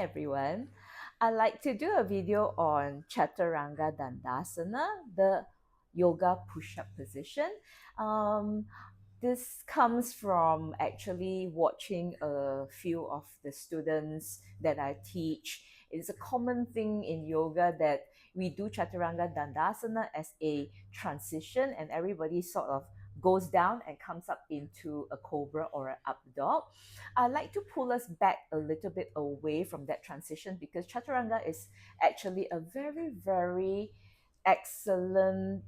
everyone. I'd like to do a video on Chaturanga Dandasana, the yoga push-up position. Um, this comes from actually watching a few of the students that I teach. It's a common thing in yoga that we do Chaturanga Dandasana as a transition, and everybody sort of goes down and comes up into a cobra or an up dog. I like to pull us back a little bit away from that transition because Chaturanga is actually a very, very excellent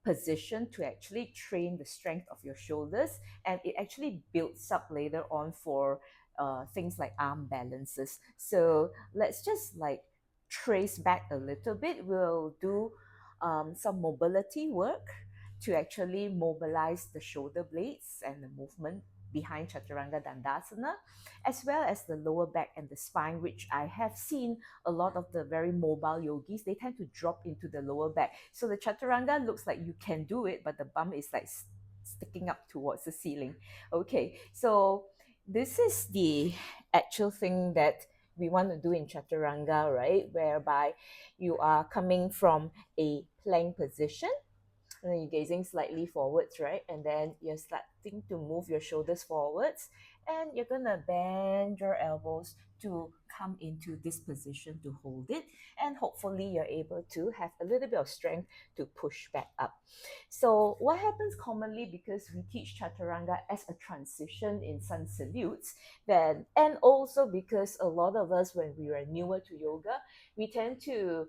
position to actually train the strength of your shoulders, and it actually builds up later on for things like arm balances. So let's just like trace back a little bit. We'll do some mobility work to actually mobilize the shoulder blades and the movement behind Chaturanga Dandasana, as well as the lower back and the spine, which I have seen a lot of the very mobile yogis, they tend to drop into the lower back. So the Chaturanga looks like you can do it, but the bum is like sticking up towards the ceiling. Okay, so this is the actual thing that we want to do in Chaturanga, right? Whereby you are coming from a plank position, and then you're gazing slightly forwards, right? And then you're starting to move your shoulders forwards, and you're gonna bend your elbows to come into this position to hold it. And hopefully, you're able to have a little bit of strength to push back up. So, what happens commonly, because we teach Chaturanga as a transition in sun salutes, then, and also because a lot of us, when we were newer to yoga, we tend to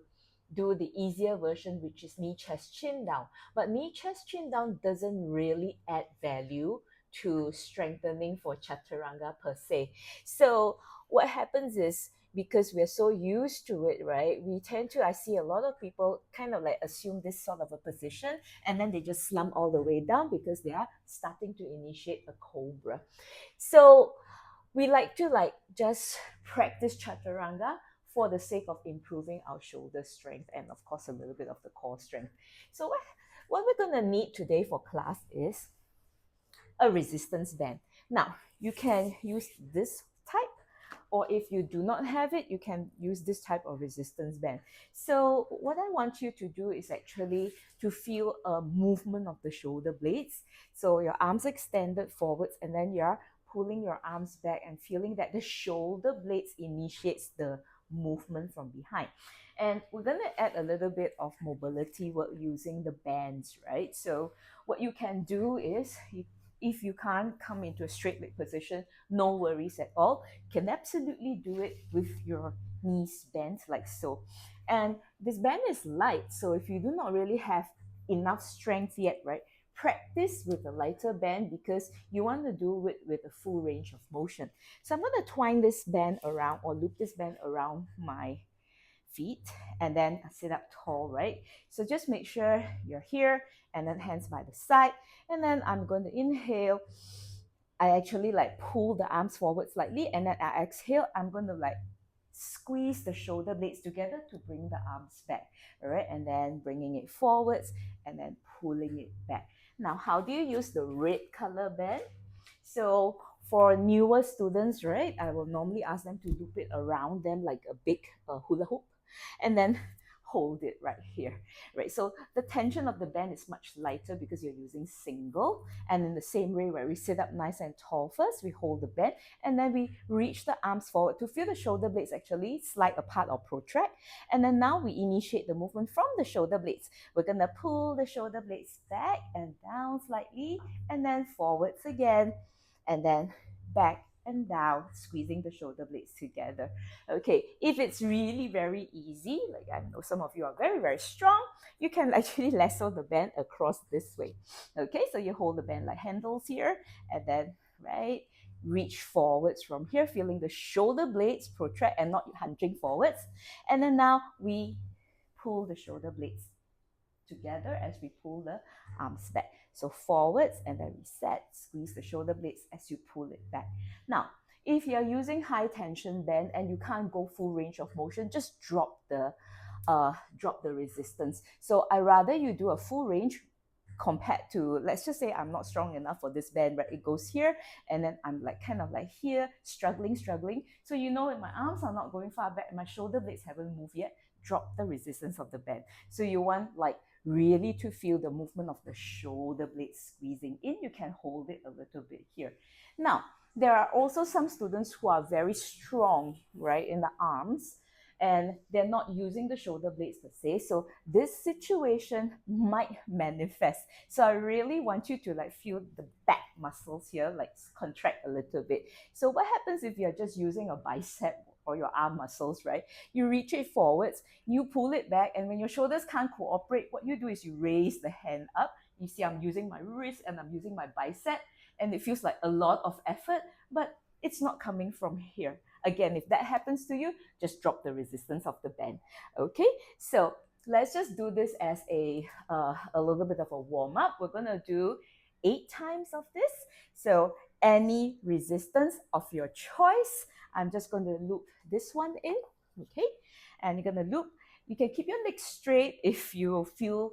do the easier version, which is knee, chest, chin down. But knee, chest, chin down doesn't really add value to strengthening for Chaturanga per se. So what happens is, because we're so used to it, right? We tend to, I see a lot of people kind of like assume this sort of a position, and then they just slump all the way down because they are starting to initiate a cobra. So we like to like just practice Chaturanga for the sake of improving our shoulder strength and of course a little bit of the core strength. So what we're going to need today for class is a resistance band. Now, you can use this type, or if you do not have it, you can use this type of resistance band. So what I want you to do is actually to feel a movement of the shoulder blades. So your arms extended forwards, and then you're pulling your arms back and feeling that the shoulder blades initiates the movement from behind. And we're going to add a little bit of mobility work using the bands, right? So what you can do is, if you can't come into a straight leg position, no worries at all. You can absolutely do it with your knees bent like so. And this band is light, so if you do not really have enough strength yet, right, practice with a lighter band because you want to do it with a full range of motion. So I'm going to twine this band around, or loop this band around my feet, and then sit up tall, right? So just make sure you're here, and then hands by the side, and then I'm going to inhale. I actually like pull the arms forward slightly, and then I exhale. I'm going to like squeeze the shoulder blades together to bring the arms back, all right? And then bringing it forwards and then pulling it back. Now, how do you use the red color band? So for newer students, right, I will normally ask them to loop it around them like a big hula hoop, and then hold it right here, right? So the tension of the band is much lighter because you're using single. And in the same way, where we sit up nice and tall first, we hold the band, and then we reach the arms forward to feel the shoulder blades actually slide apart or protract. And then now we initiate the movement from the shoulder blades. We're gonna pull the shoulder blades back and down slightly, and then forwards again, and then back and down, squeezing the shoulder blades together. Okay, if it's really very easy, like I know some of you are very, very strong, you can actually lasso the band across this way. Okay, so you hold the band like handles here, and then, right, reach forwards from here, feeling the shoulder blades protract and not hunching forwards. And then now we pull the shoulder blades together as we pull the arms back. So forwards, and then reset, squeeze the shoulder blades as you pull it back. Now, if you're using high tension band and you can't go full range of motion, just drop the resistance. So I rather you do a full range compared to, let's just say I'm not strong enough for this bend, right? It goes here, and then I'm like kind of like here, struggling. So you know that my arms are not going far back, and my shoulder blades haven't moved yet. Drop the resistance of the bend. So you want like really to feel the movement of the shoulder blades squeezing in. You can hold it a little bit here. Now, there are also some students who are very strong, right, in the arms, and they're not using the shoulder blades per se. So this situation might manifest. So I really want you to like feel the back muscles here, like contract a little bit. So what happens if you're just using a bicep or your arm muscles, right? You reach it forwards, you pull it back, and when your shoulders can't cooperate, what you do is you raise the hand up. You see, I'm using my wrist and I'm using my bicep, and it feels like a lot of effort, but it's not coming from here. Again, if that happens to you, just drop the resistance of the bend. Okay, so let's just do this as a little bit of a warm up. We're gonna do 8 times of this. So any resistance of your choice. I'm just going to loop this one in, okay? And you're gonna loop. You can keep your legs straight if you feel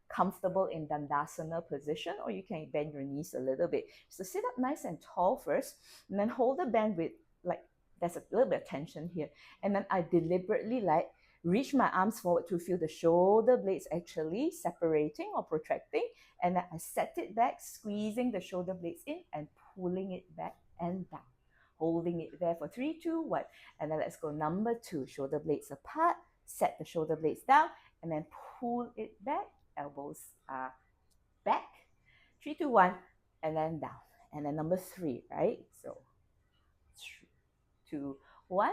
comfortable in Dandasana position, or you can bend your knees a little bit. So sit up nice and tall first, and then hold the bend with like, there's a little bit of tension here. And then I deliberately like reach my arms forward to feel the shoulder blades actually separating or protracting. And then I set it back, squeezing the shoulder blades in and pulling it back and down. Holding it there for 3, 2, 1. And then let's go number 2, shoulder blades apart, set the shoulder blades down, and then pull it back, elbows are back, 3, 2, 1, and then down. And then number 3, right? So 3, 2, 1,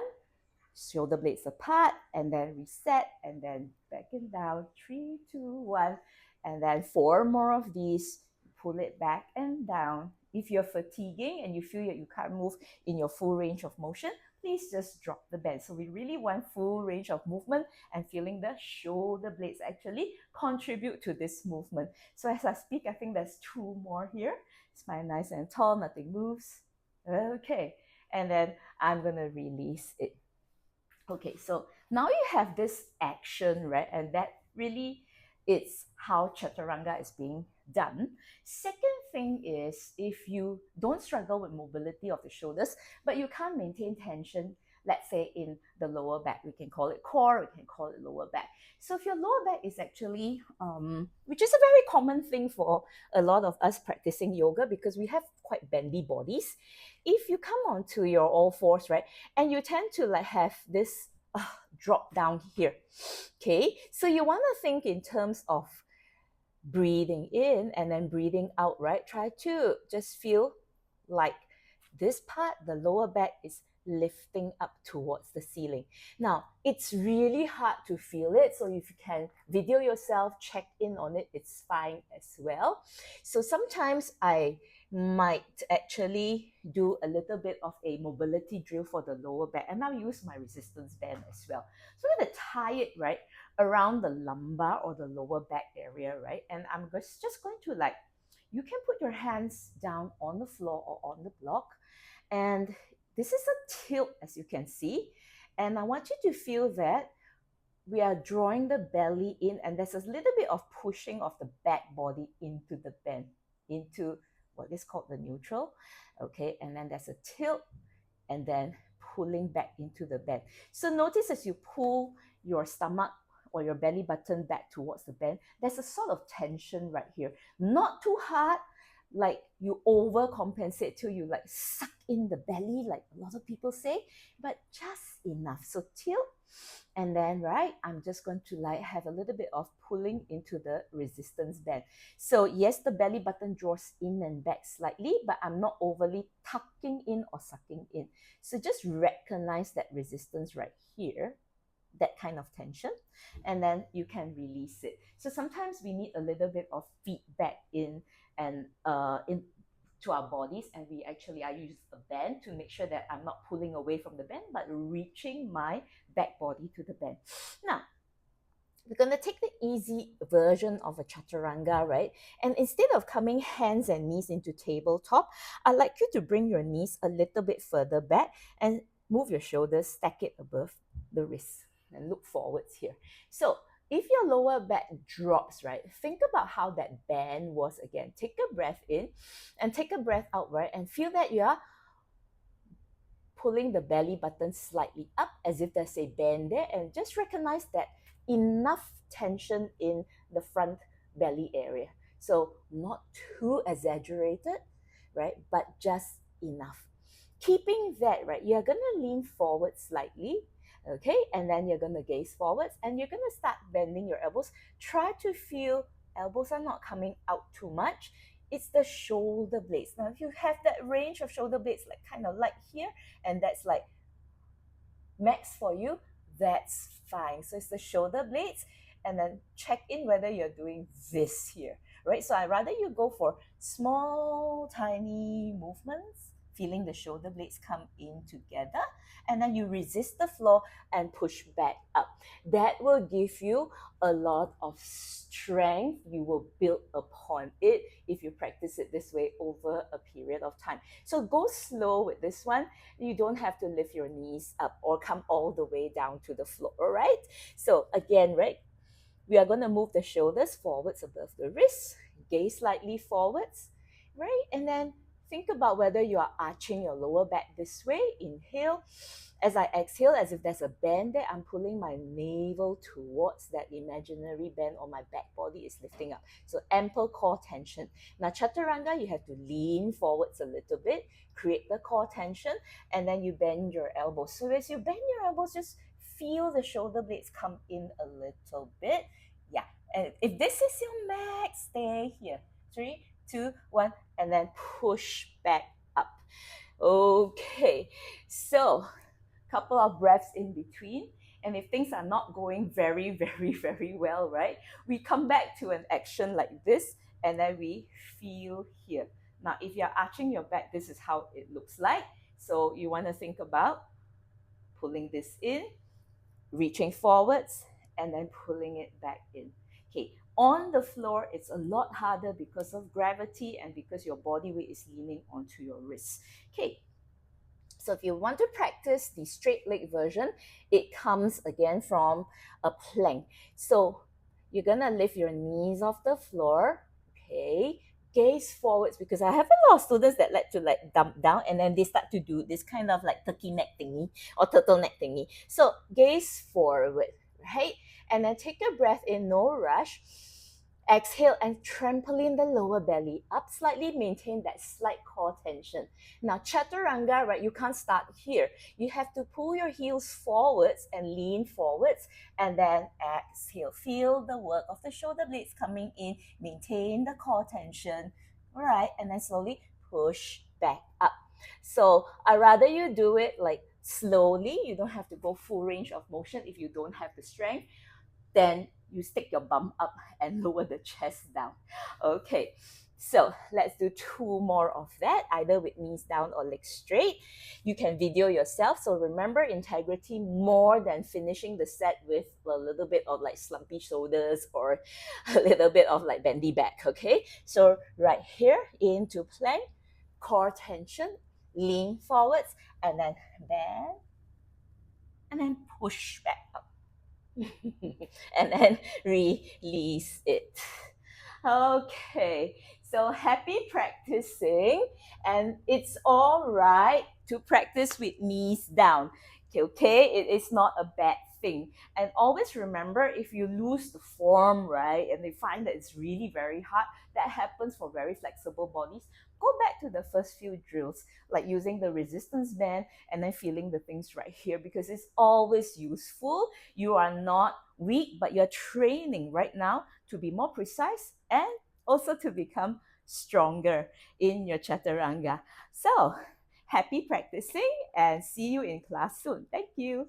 shoulder blades apart, and then reset, and then back and down, 3, 2, 1, and then 4 more of these, pull it back and down. If you're fatiguing and you feel that you can't move in your full range of motion, please just drop the bend. So we really want full range of movement and feeling the shoulder blades actually contribute to this movement. So as I speak, I think there's 2 more here. Spine nice and tall, nothing moves. Okay, and then I'm gonna release it. Okay, so now you have this action, right? And that really is how Chaturanga is being done. Second thing is, if you don't struggle with mobility of the shoulders, but you can't maintain tension, let's say in the lower back, we can call it core, we can call it lower back. So if your lower back is actually, which is a very common thing for a lot of us practicing yoga because we have quite bendy bodies. If you come onto your all fours, right, and you tend to like have this drop down here, okay? So you want to think in terms of breathing in and then breathing out, right? Try to just feel like this part, the lower back, is lifting up towards the ceiling. Now, it's really hard to feel it, so if you can video yourself, check in on it, it's fine as well. So sometimes I might actually do a little bit of a mobility drill for the lower back, and I'll use my resistance band as well. So I'm going to tie it right around the lumbar or the lower back area, right? And I'm just going to like, you can put your hands down on the floor or on the block, and this is a tilt, as you can see, and I want you to feel that we are drawing the belly in, and there's a little bit of pushing of the back body into the bend, into what is called the neutral, okay? And then there's a tilt, and then pulling back into the bend. So notice as you pull your stomach or your belly button back towards the bend, there's a sort of tension right here. Not too hard, like you overcompensate till you like suck in the belly, like a lot of people say, but just enough. So tilt, and then right, I'm just going to like have a little bit of pulling into the resistance band. So yes, the belly button draws in and back slightly, but I'm not overly tucking in or sucking in. So just recognize that resistance right here, that kind of tension, and then you can release it. So sometimes we need a little bit of feedback in and in to our bodies, and I use a band to make sure that I'm not pulling away from the band, but reaching my back body to the band. Now, we're going to take the easy version of a chaturanga, right? And instead of coming hands and knees into tabletop, I'd like you to bring your knees a little bit further back and move your shoulders, stack it above the wrists, and look forwards here. So if your lower back drops, right, think about how that bend was again. Take a breath in and take a breath out, right, and feel that you are pulling the belly button slightly up as if there's a bend there, and just recognize that enough tension in the front belly area. So not too exaggerated, right, but just enough. Keeping that, right, you're going to lean forward slightly, okay, and then you're going to gaze forwards and you're going to start bending your elbows. Try to feel elbows are not coming out too much. It's the shoulder blades. Now, if you have that range of shoulder blades, like kind of like here, and that's like max for you, that's fine. So it's the shoulder blades, and then check in whether you're doing this here, right? So I'd rather you go for small, tiny movements, feeling the shoulder blades come in together, and then you resist the floor and push back up. That will give you a lot of strength. You will build upon it if you practice it this way over a period of time. So go slow with this one. You don't have to lift your knees up or come all the way down to the floor, all right? So again, right, we are going to move the shoulders forwards above the wrists, gaze slightly forwards, right? And then think about whether you are arching your lower back this way. Inhale. As I exhale, as if there's a bend there, I'm pulling my navel towards that imaginary bend, or my back body is lifting up. So ample core tension. Now, Chaturanga, you have to lean forwards a little bit, create the core tension, and then you bend your elbows. So as you bend your elbows, just feel the shoulder blades come in a little bit. Yeah, and if this is your max, stay here. 3, 2, 1, and then push back up. Okay, so couple of breaths in between. And if things are not going very, very, very well, right, we come back to an action like this, and then we feel here. Now, if you're arching your back, this is how it looks like. So you want to think about pulling this in, reaching forwards, and then pulling it back in. Okay, on the floor, it's a lot harder because of gravity and because your body weight is leaning onto your wrists. Okay, so if you want to practice the straight leg version, it comes again from a plank. So you're going to lift your knees off the floor, okay? Gaze forwards, because I have a lot of students that like to like dump down and then they start to do this kind of like turkey neck thingy or turtleneck thingy. So gaze forward, right? And then take a breath in, no rush. Exhale and trampoline the lower belly up slightly, maintain that slight core tension. Now, Chaturanga, right, you can't start here. You have to pull your heels forwards and lean forwards, and then exhale. Feel the work of the shoulder blades coming in, maintain the core tension, all right, and then slowly push back up. So I'd rather you do it like slowly. You don't have to go full range of motion if you don't have the strength. Then you stick your bum up and lower the chest down. Okay, so let's do 2 more of that, either with knees down or legs straight. You can video yourself. So remember, integrity more than finishing the set with a little bit of like slumpy shoulders or a little bit of like bendy back, okay? So right here into plank, core tension, lean forwards, and then bend, and then push back up. And then release it. Okay, so happy practicing, and it's all right to practice with knees down. Okay, it is not a bad thing. And always remember, if you lose the form, right, and they find that it's really very hard, that happens for very flexible bodies. Go back to the first few drills, like using the resistance band and then feeling the things right here, because it's always useful. You are not weak, but you're training right now to be more precise and also to become stronger in your Chaturanga. So happy practicing, and see you in class soon. Thank you.